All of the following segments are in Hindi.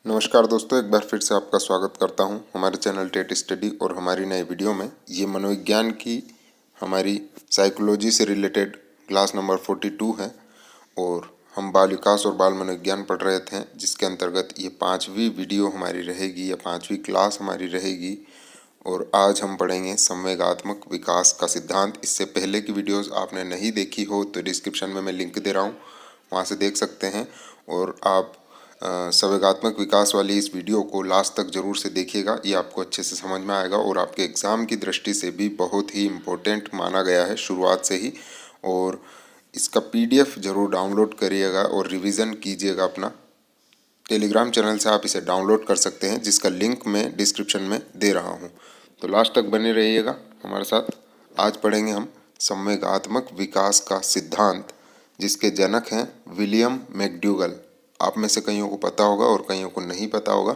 नमस्कार दोस्तों, एक बार फिर से आपका स्वागत करता हूं हमारे चैनल टेट स्टडी और हमारी नए वीडियो में। ये मनोविज्ञान की हमारी साइकोलॉजी से रिलेटेड क्लास नंबर 42 है और हम बाल विकास और बाल मनोविज्ञान पढ़ रहे थे, जिसके अंतर्गत ये 5वीं वीडियो हमारी रहेगी या 5वीं क्लास हमारी रहेगी। और आज हम पढ़ेंगे संवेगात्मक विकास का सिद्धांत। इससे पहले की वीडियोज़ आपने नहीं देखी हो तो डिस्क्रिप्शन में मैं लिंक दे रहा हूँ, वहाँ से देख सकते हैं। और आप संवेगात्मक विकास वाली इस वीडियो को लास्ट तक ज़रूर से देखिएगा, ये आपको अच्छे से समझ में आएगा और आपके एग्ज़ाम की दृष्टि से भी बहुत ही इम्पोर्टेंट माना गया है शुरुआत से ही। और इसका PDF ज़रूर डाउनलोड करिएगा और रिवीजन कीजिएगा। अपना टेलीग्राम चैनल से आप इसे डाउनलोड कर सकते हैं, जिसका लिंक मैं डिस्क्रिप्शन में दे रहा हूँ। तो लास्ट तक बने रहिएगा हमारे साथ। आज पढ़ेंगे हम संवेगात्मक विकास का सिद्धांत, जिसके जनक हैं विलियम मैकडूगल। आप में से कईयों को पता होगा और कईयों को नहीं पता होगा।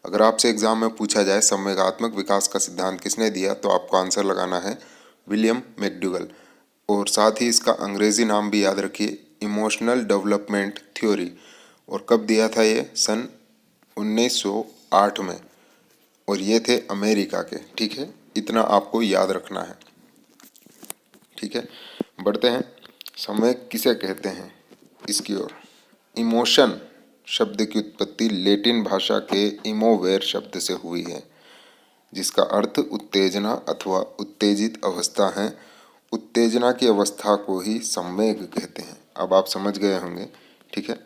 अगर आपसे एग्जाम में पूछा जाए संवेगात्मक विकास का सिद्धांत किसने दिया, तो आपको आंसर लगाना है विलियम मैकडूगल। और साथ ही इसका अंग्रेजी नाम भी याद रखिए, इमोशनल डेवलपमेंट थ्योरी। और कब दिया था ये? सन 1908 में। और ये थे अमेरिका के। ठीक है, इतना आपको याद रखना है। ठीक है, बढ़ते हैं। संवेग किसे कहते हैं इसकी ओर। इमोशन शब्द की उत्पत्ति लैटिन भाषा के इमोवेर शब्द से हुई है, जिसका अर्थ उत्तेजना अथवा उत्तेजित अवस्था है। उत्तेजना की अवस्था को ही संवेग कहते हैं। अब आप समझ गए होंगे। ठीक है,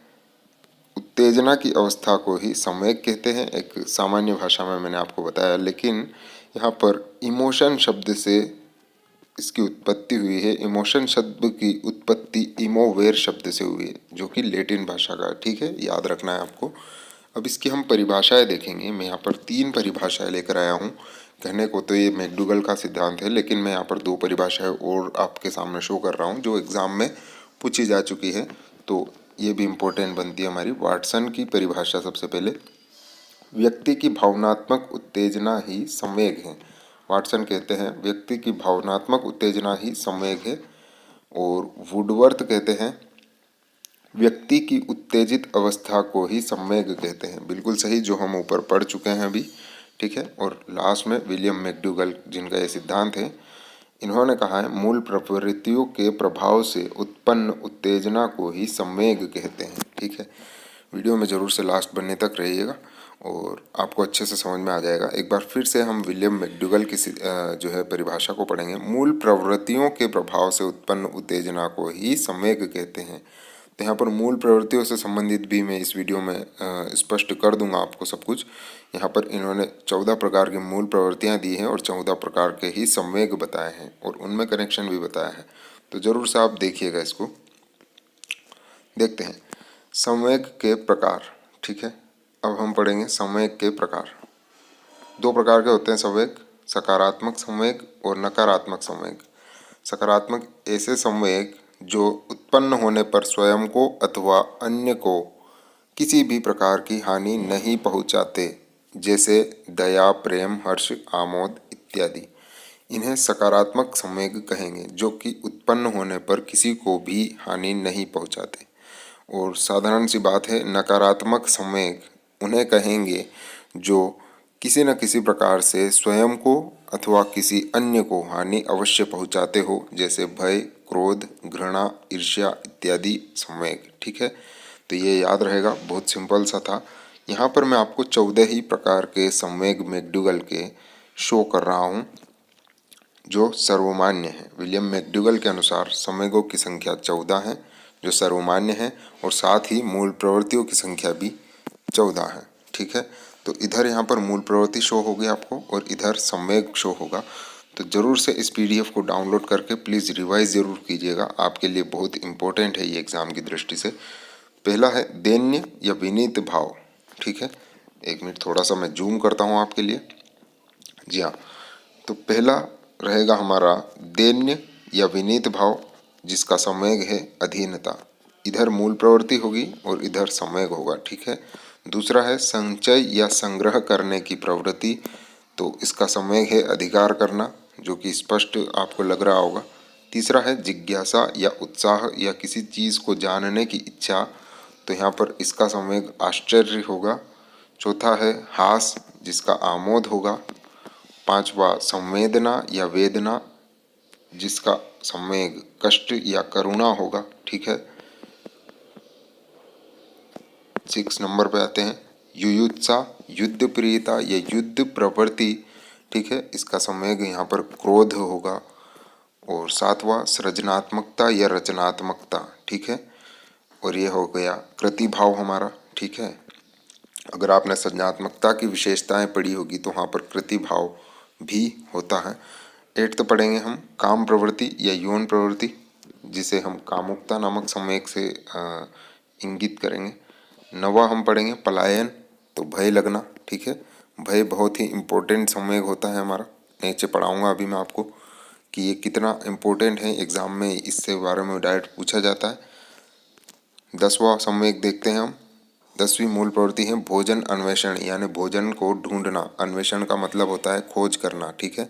उत्तेजना की अवस्था को ही संवेग कहते हैं, एक सामान्य भाषा में मैंने आपको बताया। लेकिन यहाँ पर इमोशन शब्द से इसकी उत्पत्ति हुई है। इमोशन शब्द की उत्पत्ति इमोवेर शब्द से हुई है, जो कि लैटिन भाषा का है। ठीक है, याद रखना है आपको। अब इसकी हम परिभाषाएं देखेंगे। मैं यहाँ पर 3 परिभाषाएं लेकर आया हूँ। कहने को तो ये मैकडूगल का सिद्धांत है, लेकिन मैं यहाँ पर 2 परिभाषाएं और आपके सामने शो कर रहा हूँ, जो एग्जाम में पूछी जा चुकी है। तो ये भी इम्पोर्टेंट बनती है हमारी। वाटसन की परिभाषा सबसे पहले, व्यक्ति की भावनात्मक उत्तेजना ही संवेग है। वाटसन कहते हैं व्यक्ति की भावनात्मक उत्तेजना ही संवेग है। और वुडवर्थ कहते हैं व्यक्ति की उत्तेजित अवस्था को ही संवेग कहते हैं। बिल्कुल सही, जो हम ऊपर पढ़ चुके हैं अभी। ठीक है, और लास्ट में विलियम मैकडूगल, जिनका ये सिद्धांत है, इन्होंने कहा है मूल प्रवृत्तियों के प्रभाव से उत्पन्न उत्तेजना को ही संवेग कहते हैं। ठीक है, वीडियो में ज़रूर से लास्ट बनने तक रहिएगा और आपको अच्छे से समझ में आ जाएगा। एक बार फिर से हम विलियम मैकडूगल की जो है परिभाषा को पढ़ेंगे। मूल प्रवृत्तियों के प्रभाव से उत्पन्न उत्तेजना को ही संवेग कहते हैं। तो यहाँ पर मूल प्रवृत्तियों से संबंधित भी मैं इस वीडियो में स्पष्ट कर दूंगा आपको सब कुछ। यहाँ पर इन्होंने 14 प्रकार की मूल प्रवृत्तियाँ दी हैं और 14 प्रकार के ही संवेग बताए हैं और उनमें कनेक्शन भी बताया है। तो ज़रूर से आप देखिएगा इसको। देखते हैं संवेग के प्रकार। ठीक है, अब हम पढ़ेंगे संवेग के प्रकार। 2 प्रकार के होते हैं संवेग, सकारात्मक संवेग और नकारात्मक संवेग। सकारात्मक ऐसे संवेग जो उत्पन्न होने पर स्वयं को अथवा अन्य को किसी भी प्रकार की हानि नहीं पहुंचाते, जैसे दया, प्रेम, हर्ष, आमोद इत्यादि। इन्हें सकारात्मक संवेग कहेंगे, जो कि उत्पन्न होने पर किसी को भी हानि नहीं पहुंचाते। और साधारण सी बात है, नकारात्मक संवेग उन्हें कहेंगे जो किसी न किसी प्रकार से स्वयं को अथवा किसी अन्य को हानि अवश्य पहुंचाते हो, जैसे भय, क्रोध, घृणा, ईर्ष्या इत्यादि संवेग। ठीक है, तो ये याद रहेगा, बहुत सिंपल सा था। यहाँ पर मैं आपको 14 ही प्रकार के संवेग मैकडूगल के शो कर रहा हूँ, जो सर्वमान्य है। विलियम मैकडूगल के अनुसार संवेगों की संख्या 14 है, जो सर्वमान्य है, और साथ ही मूल प्रवृत्तियों की संख्या भी 14 है। ठीक है, तो इधर यहाँ पर मूल प्रवृत्ति शो होगी आपको और इधर संवेग शो होगा। तो ज़रूर से इस PDF को डाउनलोड करके प्लीज़ रिवाइज ज़रूर कीजिएगा, आपके लिए बहुत इंपॉर्टेंट है ये एग्ज़ाम की दृष्टि से। पहला है दैन्य या विनीत भाव। ठीक है, 1 मिनट थोड़ा सा मैं जूम करता हूँ आपके लिए। जी हाँ, तो पहला रहेगा हमारा दैन्य या विनीत भाव, जिसका संवेग है अधीनता। इधर मूल प्रवृत्ति होगी और इधर संवेग होगा। ठीक है, दूसरा है संचय या संग्रह करने की प्रवृत्ति, तो इसका संवेग है अधिकार करना, जो कि स्पष्ट आपको लग रहा होगा। तीसरा है जिज्ञासा या उत्साह या किसी चीज़ को जानने की इच्छा, तो यहाँ पर इसका संवेग आश्चर्य होगा। चौथा है हास, जिसका आमोद होगा। पांचवा संवेदना या वेदना, जिसका संवेग कष्ट या करुणा होगा। ठीक है। 6 नंबर पे आते हैं युयुत्सा, युद्ध प्रियता या युद्ध प्रवृत्ति। ठीक है, इसका संवेग यहाँ पर क्रोध होगा। और 7वां सृजनात्मकता या रचनात्मकता। ठीक है, और ये हो गया कृतिभाव हमारा। ठीक है, अगर आपने सृजनात्मकता की विशेषताएं पढ़ी होगी तो वहाँ पर कृतिभाव भी होता है। 8th पढ़ेंगे हम काम प्रवृत्ति या यौन प्रवृत्ति, जिसे हम कामुकता नामक संवेग से इंगित करेंगे। 9वां हम पढ़ेंगे पलायन, तो भय लगना। ठीक है, भय बहुत ही इम्पोर्टेंट संवेग होता है हमारा। नीचे पढ़ाऊंगा अभी मैं आपको कि ये कितना इम्पोर्टेंट है, एग्जाम में इससे बारे में डायरेक्ट पूछा जाता है। 10वां संवेग देखते हैं हम। 10वीं मूल प्रवृत्ति है भोजन अन्वेषण, यानी भोजन को ढूंढना। अन्वेषण का मतलब होता है खोज करना। ठीक है,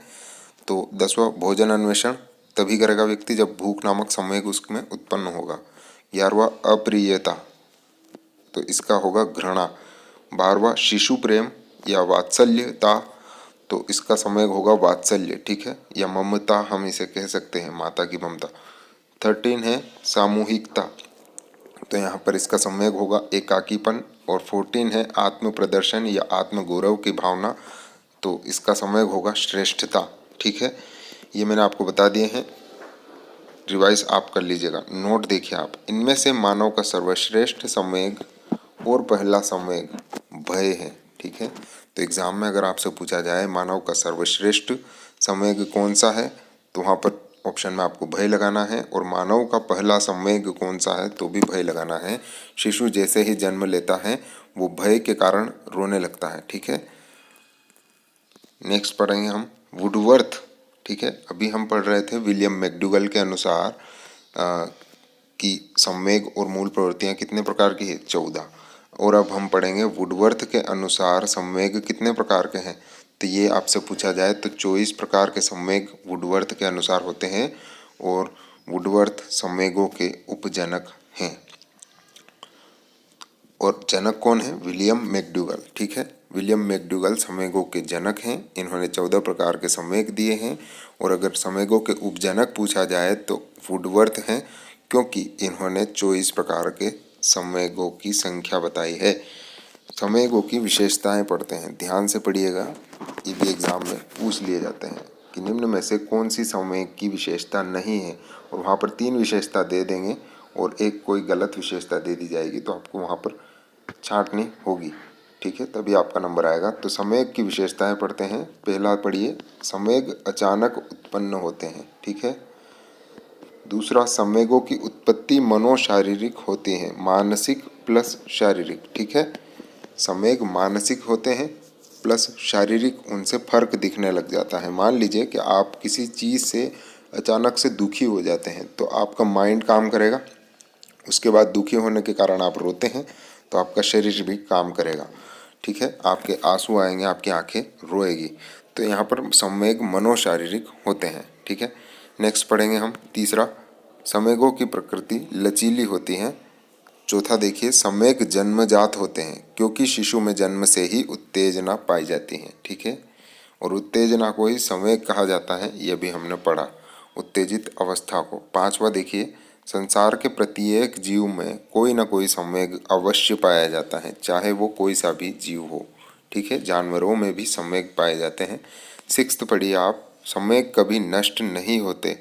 तो 10वां भोजन अन्वेषण तभी करेगा व्यक्ति जब भूख नामक संवेग उसमें उत्पन्न होगा। 11वां अप्रियता, तो इसका होगा घृणा। 12वां शिशु प्रेम या वात्सल्यता, तो इसका संवेग होगा वात्सल्य। ठीक है, या ममता हम इसे कह सकते हैं, माता की ममता। 13 है सामूहिकता, तो यहाँ पर इसका संवेग होगा एकाकीपन। और 14 है आत्म प्रदर्शन या आत्म गौरव की भावना, तो इसका संवेग होगा श्रेष्ठता। ठीक है, ये मैंने आपको बता दिए हैं, रिवाइज आप कर लीजिएगा। नोट देखिए आप, इनमें से मानव का सर्वश्रेष्ठ संवेग और पहला संवेग भय है। ठीक है, तो एग्जाम में अगर आपसे पूछा जाए मानव का सर्वश्रेष्ठ संवेग कौन सा है, तो वहाँ पर ऑप्शन में आपको भय लगाना है। और मानव का पहला संवेग कौन सा है, तो भी भय लगाना है। शिशु जैसे ही जन्म लेता है वो भय के कारण रोने लगता है। ठीक है, नेक्स्ट पढ़ेंगे हम वुडवर्थ। ठीक है, अभी हम पढ़ रहे थे विलियम मैकडूगल के अनुसार कि संवेग और मूल प्रवृत्तियां कितने प्रकार की है, 14। और अब हम पढ़ेंगे वुडवर्थ के अनुसार संवेग कितने प्रकार के हैं। तो ये आपसे पूछा जाए तो 24 प्रकार के संवेग वुडवर्थ के अनुसार होते हैं, और वुडवर्थ संवेगों के उपजनक हैं। और जनक कौन है, विलियम मैकडूगल। ठीक है, विलियम मैकडूगल संवेगों के जनक हैं। इन्होंने 14 प्रकार के संवेग दिए हैं। और अगर संवेगों के उपजनक पूछा जाए तो वुडवर्थ हैं, क्योंकि इन्होंने 24 प्रकार के संवेगों की संख्या बताई है। संवेगों की विशेषताएं पढ़ते हैं, ध्यान से पढ़िएगा, ये भी एग्जाम में पूछ लिए जाते हैं कि निम्न में से कौन सी संवेग की विशेषता नहीं है। और वहाँ पर 3 विशेषता दे देंगे और एक कोई गलत विशेषता दे दी जाएगी, तो आपको वहाँ पर छांटनी होगी। ठीक है, तभी आपका नंबर आएगा। तो संवेग की विशेषताएं पढ़ते हैं। पहला पढ़िए, संवेग अचानक उत्पन्न होते हैं। ठीक है, दूसरा संवेगों की उत्पत्ति मनोशारीरिक होती है, मानसिक प्लस शारीरिक। ठीक है, संवेग मानसिक होते हैं प्लस शारीरिक, उनसे फर्क दिखने लग जाता है। मान लीजिए कि आप किसी चीज़ से अचानक से दुखी हो जाते हैं, तो आपका माइंड काम करेगा, उसके बाद दुखी होने के कारण आप रोते हैं तो आपका शरीर भी काम करेगा। ठीक है, आपके आंसू आएंगे, आपकी आंखें रोएगी। तो यहाँ पर संवेग मनोशारीरिक होते हैं। ठीक है, नेक्स्ट पढ़ेंगे हम तीसरा, संवेगों की प्रकृति लचीली होती है। चौथा देखिए, संवेग जन्मजात होते हैं, क्योंकि शिशु में जन्म से ही उत्तेजना पाई जाती है। ठीक है, और उत्तेजना को ही संवेग कहा जाता है, यह भी हमने पढ़ा, उत्तेजित अवस्था को। 5वां देखिए, संसार के प्रत्येक जीव में कोई ना कोई संवेग अवश्य पाया जाता है, चाहे वो कोई सा भी जीव हो। ठीक है, जानवरों में भी संवेग पाए जाते हैं। 6th पढ़िए आप, संवेग कभी नष्ट नहीं होते।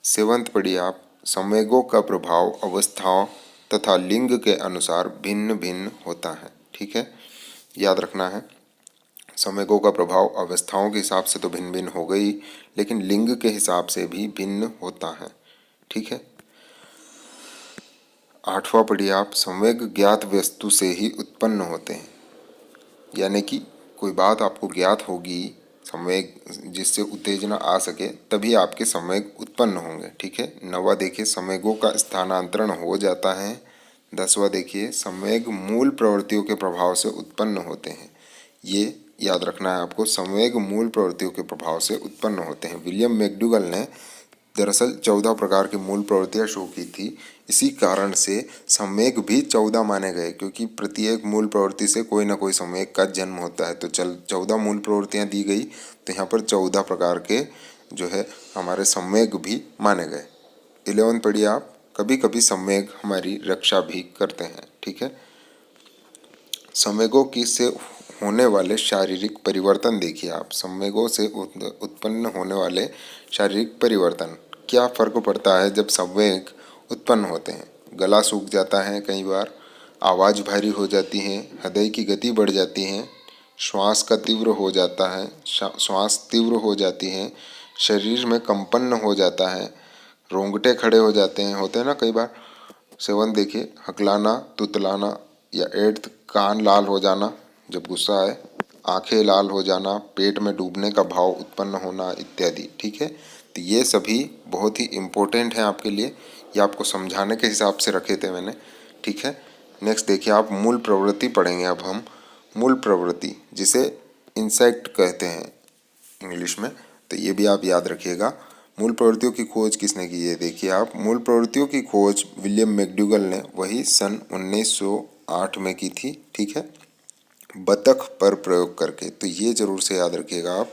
7th पढ़िए आप, संवेगों का प्रभाव अवस्थाओं तथा लिंग के अनुसार भिन्न भिन्न होता है। ठीक है, याद रखना है, संवेगों का प्रभाव अवस्थाओं के हिसाब से तो भिन्न भिन्न हो गई, लेकिन लिंग के हिसाब से भी भिन्न होता है। ठीक है, 8वां पढ़िए आप, संवेग ज्ञात वस्तु से ही उत्पन्न होते हैं, यानी कि कोई बात आपको ज्ञात होगी, संवेग जिससे उत्तेजना आ सके, तभी आपके संवेग उत्पन्न होंगे। ठीक है, 9वां देखिए, संवेगों का स्थानांतरण हो जाता है। 10वां देखिए, संवेग मूल प्रवृत्तियों के प्रभाव से उत्पन्न होते हैं। ये याद रखना है आपको, संवेग मूल प्रवृत्तियों के प्रभाव से उत्पन्न होते हैं। विलियम मैकडूगल ने दरअसल 14 प्रकार की मूल प्रवृत्तियां शो की थी। इसी कारण से संवेग भी 14 माने गए, क्योंकि प्रत्येक मूल प्रवृत्ति से कोई ना कोई संवेग का जन्म होता है। तो 14 मूल प्रवृत्तियां दी गई, तो यहाँ पर 14 प्रकार के जो है हमारे संवेग भी माने गए। 11 पढ़िए आप। कभी कभी संवेग हमारी रक्षा भी करते हैं। ठीक है, संवेगों की से होने वाले शारीरिक परिवर्तन देखिए आप। संवेगों से उत्पन्न होने वाले शारीरिक परिवर्तन, क्या फर्क पड़ता है जब संवेग उत्पन्न होते हैं? गला सूख जाता है, कई बार आवाज़ भारी हो जाती है, हृदय की गति बढ़ जाती है, श्वास का तीव्र हो जाता है, श्वास तीव्र हो जाती है, शरीर में कंपन हो जाता है, रोंगटे खड़े हो जाते हैं, होते हैं ना कई बार। 7 देखिए, हकलाना, तुतलाना या 8 कान लाल हो जाना जब गुस्सा आए, आंखें लाल हो जाना, पेट में डूबने का भाव उत्पन्न होना इत्यादि। ठीक है, तो ये सभी बहुत ही इम्पोर्टेंट हैं आपके लिए, ये आपको समझाने के हिसाब से रखे थे मैंने। ठीक है, नेक्स्ट देखिए आप, मूल प्रवृत्ति पढ़ेंगे अब हम। मूल प्रवृत्ति जिसे इंसेक्ट कहते हैं इंग्लिश में, तो ये भी आप याद रखिएगा। मूल प्रवृत्तियों की खोज किसने की है? देखिए आप, मूल प्रवृत्तियों की खोज विलियम मैकडूगल ने वही सन 1908 में की थी। ठीक है, बतख पर प्रयोग करके। तो ये जरूर से याद रखिएगा आप,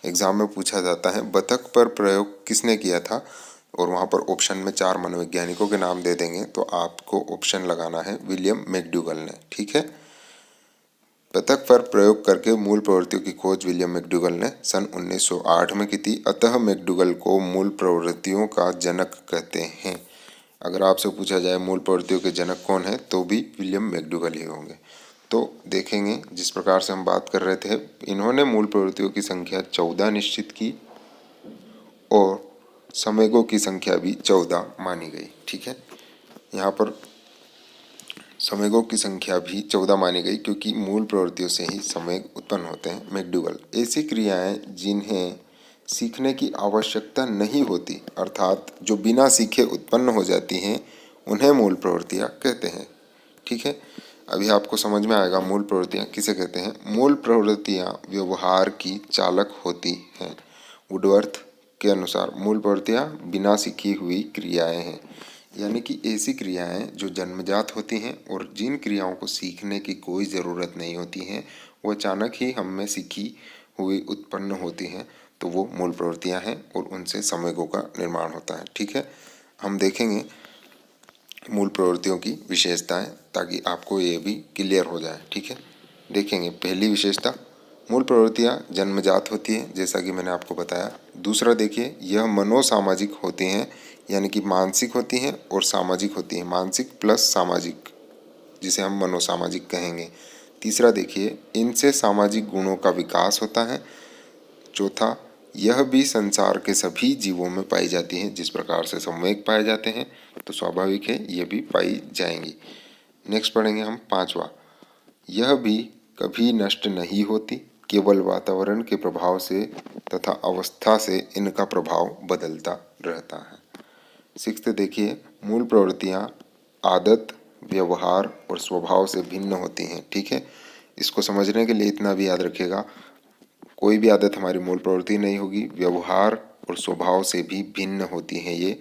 एग्जाम में पूछा जाता है बतख पर प्रयोग किसने किया था, और वहाँ पर ऑप्शन में 4 मनोवैज्ञानिकों के नाम दे देंगे, तो आपको ऑप्शन लगाना है विलियम मैकडूगल ने। ठीक है, बतख पर प्रयोग करके मूल प्रवृत्तियों की खोज विलियम मैकडूगल ने सन 1908 में की थी। अतः मैकडूगल को मूल प्रवृत्तियों का जनक कहते हैं। अगर आपसे पूछा जाए मूल प्रवृत्तियों के जनक कौन है, तो भी विलियम मैकडूगल ही होंगे। तो देखेंगे जिस प्रकार से हम बात कर रहे थे, इन्होंने मूल प्रवृत्तियों की संख्या 14 निश्चित की और संवेगों की संख्या भी 14 मानी गई। ठीक है, यहाँ पर संवेगों की संख्या भी 14 मानी गई, क्योंकि मूल प्रवृत्तियों से ही संवेग उत्पन्न होते हैं। मैकडूगल, ऐसी क्रियाएं जिन्हें सीखने की आवश्यकता नहीं होती, अर्थात जो बिना सीखे उत्पन्न हो जाती हैं, उन्हें मूल प्रवृत्तियां कहते हैं। ठीक है, अभी आपको समझ में आएगा मूल प्रवृत्तियां किसे कहते हैं। मूल प्रवृत्तियां व्यवहार की चालक होती हैं। वुडवर्थ के अनुसार मूल प्रवृत्तियां बिना सीखी हुई क्रियाएं हैं, यानी कि ऐसी क्रियाएं जो जन्मजात होती हैं और जिन क्रियाओं को सीखने की कोई ज़रूरत नहीं होती हैं, वो अचानक ही हम में सीखी हुई उत्पन्न होती हैं, तो वो मूल प्रवृत्तियां हैं और उनसे संवेगों का निर्माण होता है। ठीक है, हम देखेंगे मूल प्रवृत्तियों की विशेषताएं, ताकि आपको ये भी क्लियर हो जाए। ठीक है, देखेंगे पहली विशेषता, मूल प्रवृत्तियां जन्मजात होती हैं, जैसा कि मैंने आपको बताया। दूसरा देखिए, यह मनोसामाजिक होती हैं, यानी कि मानसिक होती हैं और सामाजिक होती हैं, मानसिक प्लस सामाजिक, जिसे हम मनोसामाजिक कहेंगे। तीसरा देखिए, इनसे सामाजिक गुणों का विकास होता है। चौथा, यह भी संसार के सभी जीवों में पाई जाती हैं। जिस प्रकार से संवेग पाए जाते हैं, तो स्वाभाविक है ये भी पाई जाएंगी। नेक्स्ट पढ़ेंगे हम 5वां, यह भी कभी नष्ट नहीं होती, केवल वातावरण के प्रभाव से तथा अवस्था से इनका प्रभाव बदलता रहता है। 6 देखिए, मूल प्रवृत्तियाँ आदत, व्यवहार और स्वभाव से भिन्न होती हैं। ठीक है, इसको समझने के लिए इतना भी याद रखिएगा, कोई भी आदत हमारी मूल प्रवृत्ति नहीं होगी, व्यवहार और स्वभाव से भी भिन्न होती हैं ये,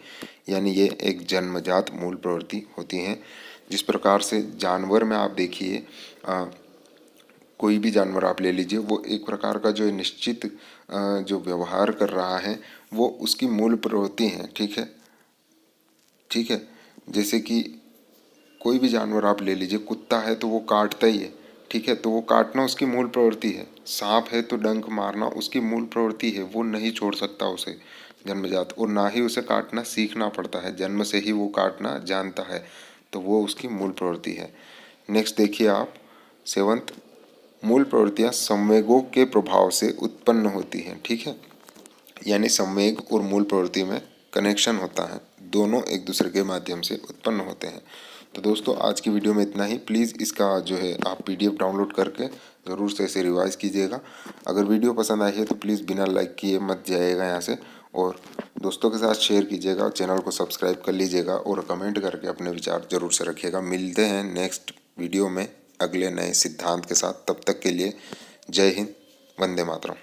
यानी ये एक जन्मजात मूल प्रवृत्ति होती हैं। जिस प्रकार से जानवर में आप देखिए, कोई भी जानवर आप ले लीजिए, वो एक प्रकार का जो निश्चित जो व्यवहार कर रहा है, वो उसकी मूल प्रवृत्ति है। ठीक है, ठीक है, जैसे कि कोई भी जानवर आप ले लीजिए, कुत्ता है तो वो काटता ही है। ठीक है, तो वो काटना उसकी मूल प्रवृत्ति है। सांप है तो डंक मारना उसकी मूल प्रवृत्ति है, वो नहीं छोड़ सकता उसे जन्मजात, और ना ही उसे काटना सीखना पड़ता है, जन्म से ही वो काटना जानता है, तो वो उसकी मूल प्रवृत्ति है। नेक्स्ट देखिए आप 7th, मूल प्रवृत्तियाँ संवेगों के प्रभाव से उत्पन्न होती हैं। ठीक है, यानी संवेग और मूल प्रवृत्ति में कनेक्शन होता है, दोनों एक दूसरे के माध्यम से उत्पन्न होते हैं। तो दोस्तों आज की वीडियो में इतना ही। प्लीज़ इसका जो है आप PDF डाउनलोड करके ज़रूर से इसे रिवाइज़ कीजिएगा। अगर वीडियो पसंद आई है तो प्लीज़ बिना लाइक किए मत जाइएगा यहाँ से, और दोस्तों के साथ शेयर कीजिएगा, चैनल को सब्सक्राइब कर लीजिएगा और कमेंट करके अपने विचार ज़रूर से रखिएगा। मिलते हैं नेक्स्ट वीडियो में अगले नए सिद्धांत के साथ, तब तक के लिए जय हिंद, वंदे मातरम।